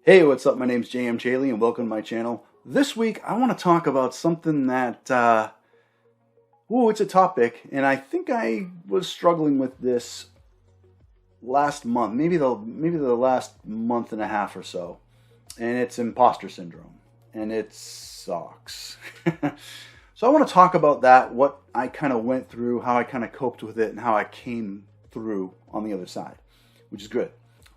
Hey, what's up? My name's JM Chaley and welcome to my channel. This week I want to talk about something that, it's a topic, and I think I was struggling with this last month, maybe the last month and a half or so, and it's imposter syndrome, and it sucks. So I want to talk about that, what I kind of went through, how I kind of coped with it, and how I came through on the other side, which is good.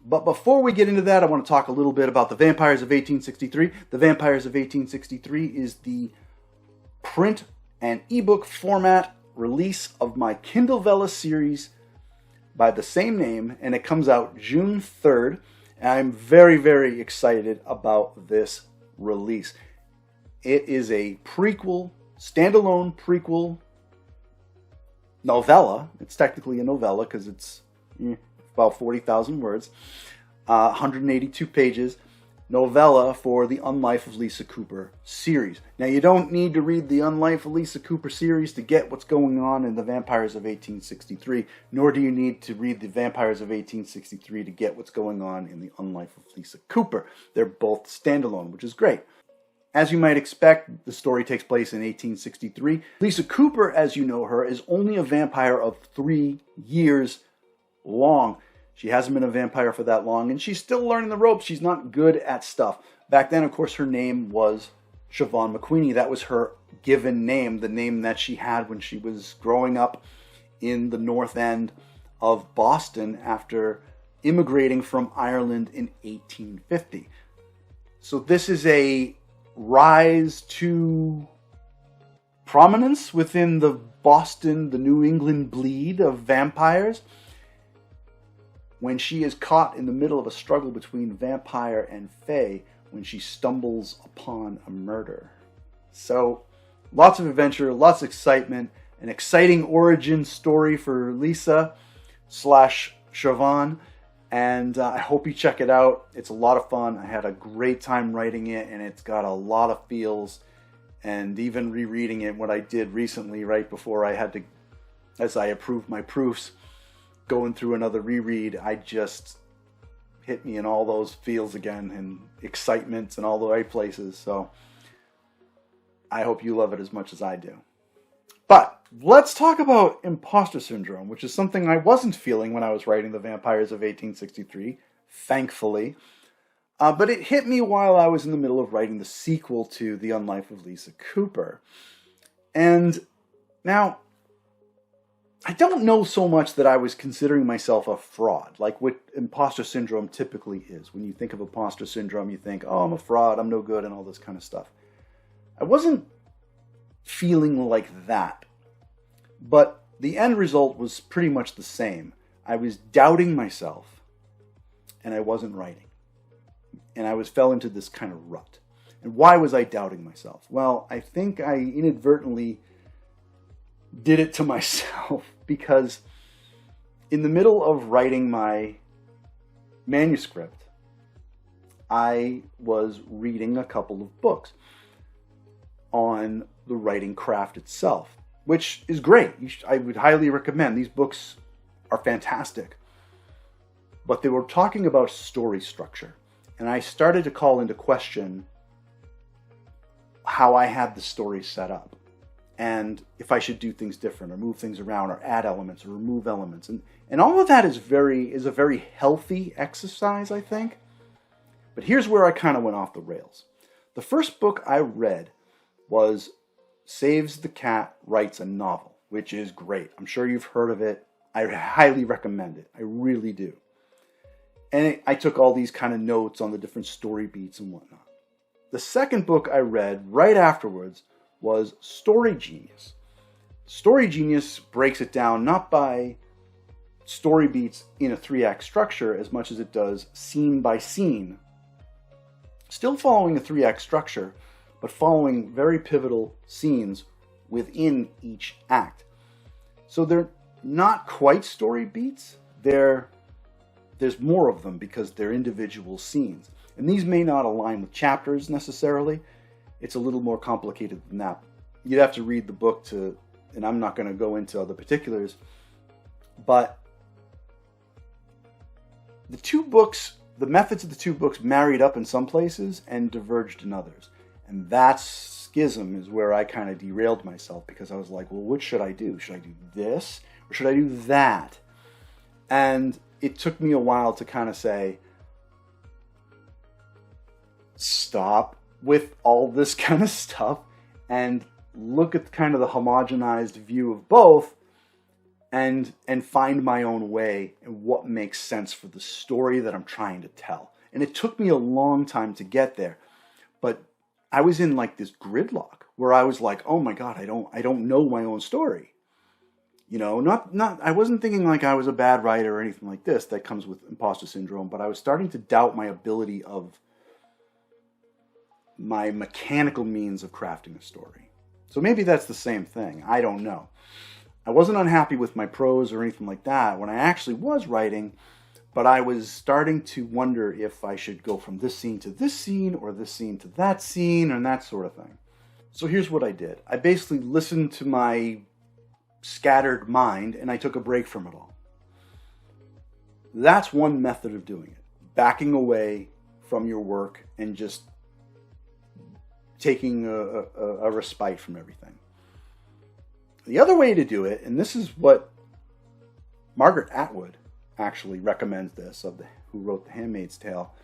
But before we get into that, I want to talk a little bit about The Vampires of 1863. The Vampires of 1863 is the print and ebook format release of my Kindle Vella series by the same name, and it comes out June 3rd. And I'm very, very excited about this release. It is a prequel, standalone prequel novella. It's technically a novella because it's about 40,000 words, 182 pages, novella for the Unlife of Lisa Cooper series. Now, you don't need to read the Unlife of Lisa Cooper series to get what's going on in the Vampires of 1863, nor do you need to read the Vampires of 1863 to get what's going on in the Unlife of Lisa Cooper. They're both standalone, which is great. As you might expect, the story takes place in 1863. Lisa Cooper, as you know her, is only a vampire of 3 years long. She hasn't been a vampire for that long, and she's still learning the ropes. She's not good at stuff. Back then, of course, her name was Siobhan McQueenie. That was her given name, the name that she had when she was growing up in the North End of Boston after immigrating from Ireland in 1850. So this is a rise to prominence within the Boston, the New England bleed of vampires, when she is caught in the middle of a struggle between vampire and fae, when she stumbles upon a murder. So, lots of adventure, lots of excitement, an exciting origin story for Lisa / Siobhan, and I hope you check it out. It's a lot of fun. I had a great time writing it, and it's got a lot of feels, and even rereading it, what I did recently, right before I had to, as I approved my proofs, going through another reread, I just hit me in all those feels again and excitements in all the right places. So I hope you love it as much as I do. But let's talk about imposter syndrome, which is something I wasn't feeling when I was writing The Vampires of 1863, thankfully. But it hit me while I was in the middle of writing the sequel to The Unlife of Lisa Cooper. And now, I don't know so much that I was considering myself a fraud, like what imposter syndrome typically is. When you think of imposter syndrome, you think, oh, I'm a fraud, I'm no good, and all this kind of stuff. I wasn't feeling like that, but the end result was pretty much the same. I was doubting myself, and I wasn't writing. And I fell into this kind of rut. And why was I doubting myself? Well, I think I inadvertently did it to myself because in the middle of writing my manuscript, I was reading a couple of books on the writing craft itself, which is great. I would highly recommend. These books are fantastic. But they were talking about story structure, and I started to call into question how I had the story set up, and if I should do things different or move things around or add elements or remove elements. And all of that is a very healthy exercise, I think. But here's where I kind of went off the rails. The first book I read was Saves the Cat Writes a Novel, which is great. I'm sure you've heard of it. I highly recommend it. I really do. And I took all these kind of notes on the different story beats and whatnot. The second book I read right afterwards was Story Genius. Story Genius breaks it down not by story beats in a 3-act structure as much as it does scene by scene. Still following a 3-act structure, but following very pivotal scenes within each act. So they're not quite story beats. There's more of them because they're individual scenes. And these may not align with chapters necessarily. It's a little more complicated than that. You'd have to read the book and I'm not going to go into the particulars, but the two books the methods of the two books married up in some places and diverged in others. And that schism is where I kind of derailed myself, because I was like, well, what should I do? Should I do this or should I do that? And it took me a while to kind of say, stop with all this kind of stuff and look at kind of the homogenized view of both, and find my own way and what makes sense for the story that I'm trying to tell. And it took me a long time to get there, but I was in like this gridlock where I was like, oh my God, I don't know my own story. You know, I wasn't thinking like I was a bad writer or anything like this. That comes with imposter syndrome, but I was starting to doubt my ability of my mechanical means of crafting a story. So maybe that's the same thing. I don't know. I wasn't unhappy with my prose or anything like that when I actually was writing, but I was starting to wonder if I should go from this scene to this scene or this scene to that scene and that sort of thing. So here's what I did. I basically listened to my scattered mind and I took a break from it all. That's one method of doing it. Backing away from your work and just taking a respite from everything. The other way to do it, and this is what Margaret Atwood actually recommends this, who wrote The Handmaid's Tale.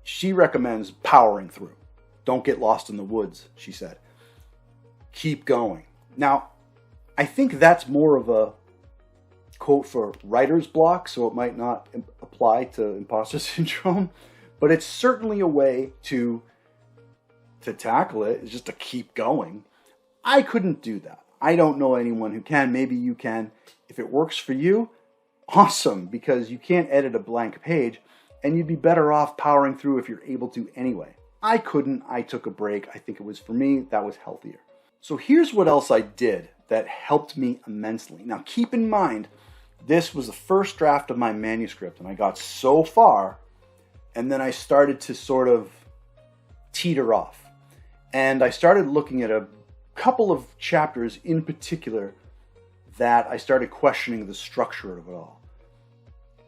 She recommends powering through. Don't get lost in the woods, she said. Keep going. Now, I think that's more of a quote for writer's block, so it might not apply to imposter syndrome, but it's certainly a way to tackle it, is just to keep going. I couldn't do that. I don't know anyone who can. Maybe you can. If it works for you, awesome, because you can't edit a blank page, and you'd be better off powering through if you're able to anyway. I couldn't. I took a break. I think it was, for me, that was healthier. So here's what else I did that helped me immensely. Now, keep in mind, this was the first draft of my manuscript, and I got so far, and then I started to sort of teeter off. And I started looking at a couple of chapters in particular that I started questioning the structure of it all.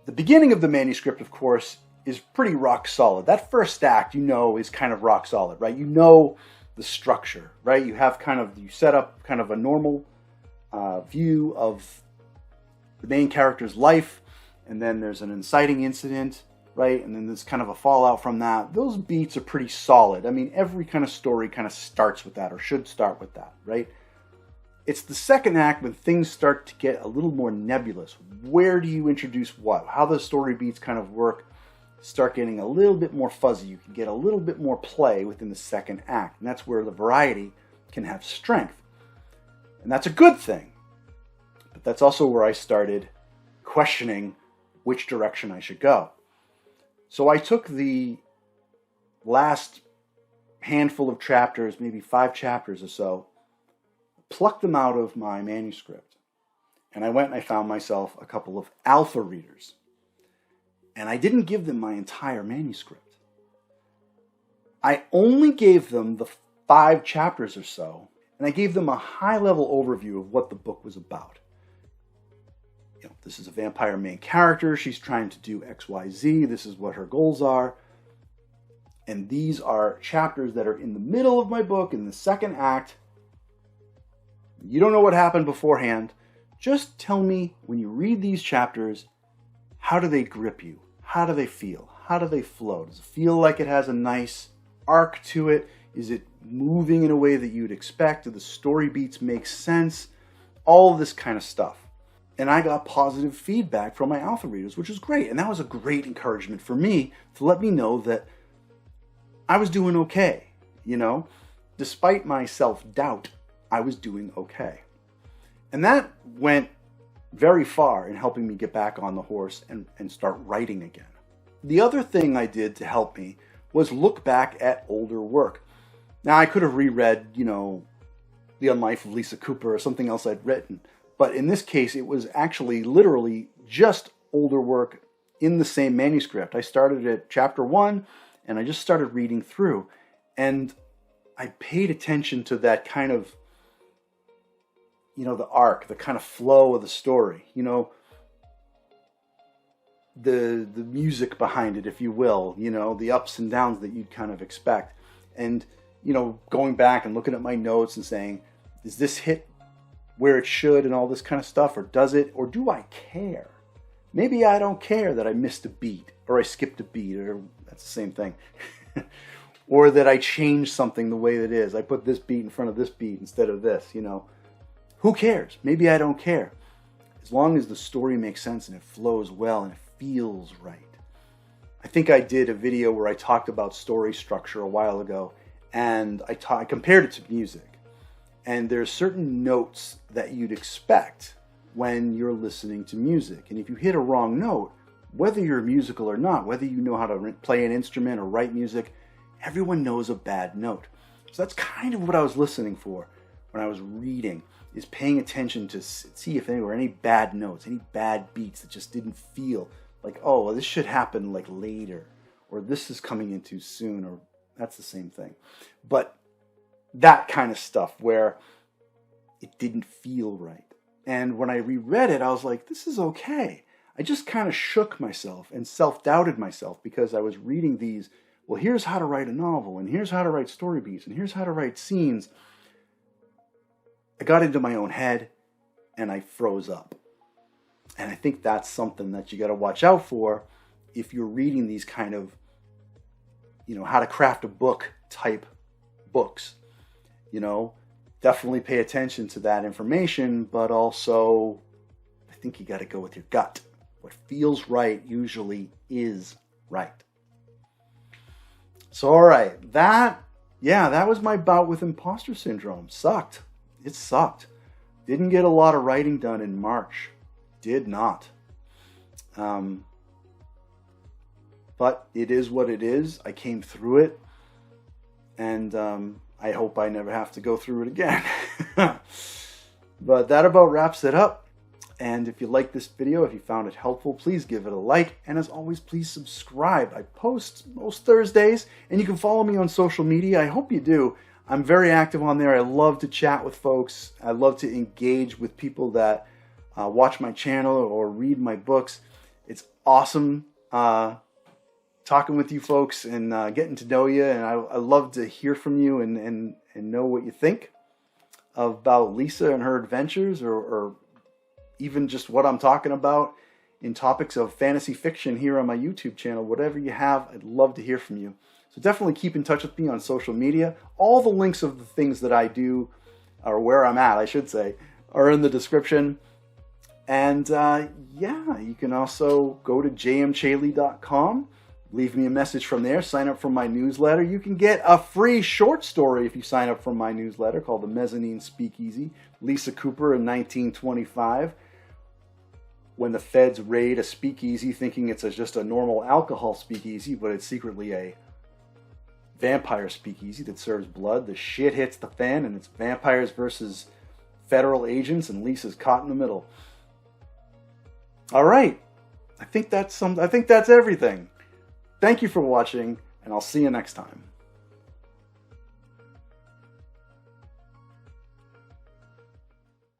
The beginning of the manuscript, of course, is pretty rock solid. That first act, you know, is kind of rock solid, right? You know the structure, right? You set up kind of a normal view of the main character's life, and then there's an inciting incident, right? And then there's kind of a fallout from that. Those beats are pretty solid. I mean, every kind of story kind of starts with that, or should start with that, right? It's the second act when things start to get a little more nebulous. Where do you introduce what? How the story beats kind of work start getting a little bit more fuzzy. You can get a little bit more play within the second act, and that's where the variety can have strength. And that's a good thing. But that's also where I started questioning which direction I should go. So I took the last handful of chapters, maybe 5 chapters or so, plucked them out of my manuscript, and I went and I found myself a couple of alpha readers. And I didn't give them my entire manuscript. I only gave them the 5 chapters or so, and I gave them a high-level overview of what the book was about. You know, this is a vampire main character. She's trying to do X, Y, Z. This is what her goals are. And these are chapters that are in the middle of my book, in the second act. You don't know what happened beforehand. Just tell me, when you read these chapters, how do they grip you? How do they feel? How do they flow? Does it feel like it has a nice arc to it? Is it moving in a way that you'd expect? Do the story beats make sense? All this kind of stuff. And I got positive feedback from my alpha readers, which was great. And that was a great encouragement for me to let me know that I was doing okay. You know, despite my self-doubt, I was doing okay. And that went very far in helping me get back on the horse and start writing again. The other thing I did to help me was look back at older work. Now, I could have reread, you know, The Unlife of Lisa Cooper or something else I'd written. But in this case, it was actually literally just older work in the same manuscript. I started at chapter 1 and I just started reading through. And I paid attention to that kind of, you know, the arc, the kind of flow of the story. You know, the music behind it, if you will, you know, the ups and downs that you'd kind of expect. And, you know, going back and looking at my notes and saying, does this hit where it should and all this kind of stuff, or does it, or do I care? Maybe I don't care that I missed a beat, or I skipped a beat, or that's the same thing. Or that I changed something the way that it is. I put this beat in front of this beat instead of this, you know. Who cares? Maybe I don't care. As long as the story makes sense and it flows well and it feels right. I think I did a video where I talked about story structure a while ago, and I compared it to music. And there's certain notes that you'd expect when you're listening to music. And if you hit a wrong note, whether you're musical or not, whether you know how to play an instrument or write music, everyone knows a bad note. So that's kind of what I was listening for when I was reading, is paying attention to see if there were any bad notes, any bad beats that just didn't feel like, oh, well, this should happen like later, or this is coming in too soon, or that's the same thing. But that kind of stuff where it didn't feel right. And when I reread it, I was like, this is okay. I just kind of shook myself and self-doubted myself because I was reading these, well, here's how to write a novel, and here's how to write story beats, and here's how to write scenes. I got into my own head, and I froze up. And I think that's something that you got to watch out for if you're reading these kind of, you know, how to craft a book type books. You know, definitely pay attention to that information, but also I think you got to go with your gut. What feels right usually is right. So, all right, that was my bout with imposter syndrome. Sucked. It sucked. Didn't get a lot of writing done in March. Did not. But it is what it is. I came through it. And I hope I never have to go through it again. But that about wraps it up. And if you like this video, if you found it helpful, please give it a like. And as always, please subscribe. I post most Thursdays, and you can follow me on social media. I hope you do. I'm very active on there. I love to chat with folks. I love to engage with people that watch my channel or read my books. It's awesome talking with you folks and getting to know you. And I love to hear from you and know what you think about Lisa and her adventures, or even just what I'm talking about in topics of fantasy fiction here on my YouTube channel. Whatever you have, I'd love to hear from you. So definitely keep in touch with me on social media. All the links of the things that I do, or where I'm at, I should say, are in the description. And yeah, you can also go to jmchaley.com, leave me a message from there, sign up for my newsletter. You can get a free short story if you sign up for my newsletter called The Mezzanine Speakeasy, Lisa Cooper in 1925. When the feds raid a speakeasy thinking it's just a normal alcohol speakeasy, but it's secretly a vampire speakeasy that serves blood. The shit hits the fan, and it's vampires versus federal agents, and Lisa's caught in the middle. All right, I think that's everything. Thank you for watching, and I'll see you next time.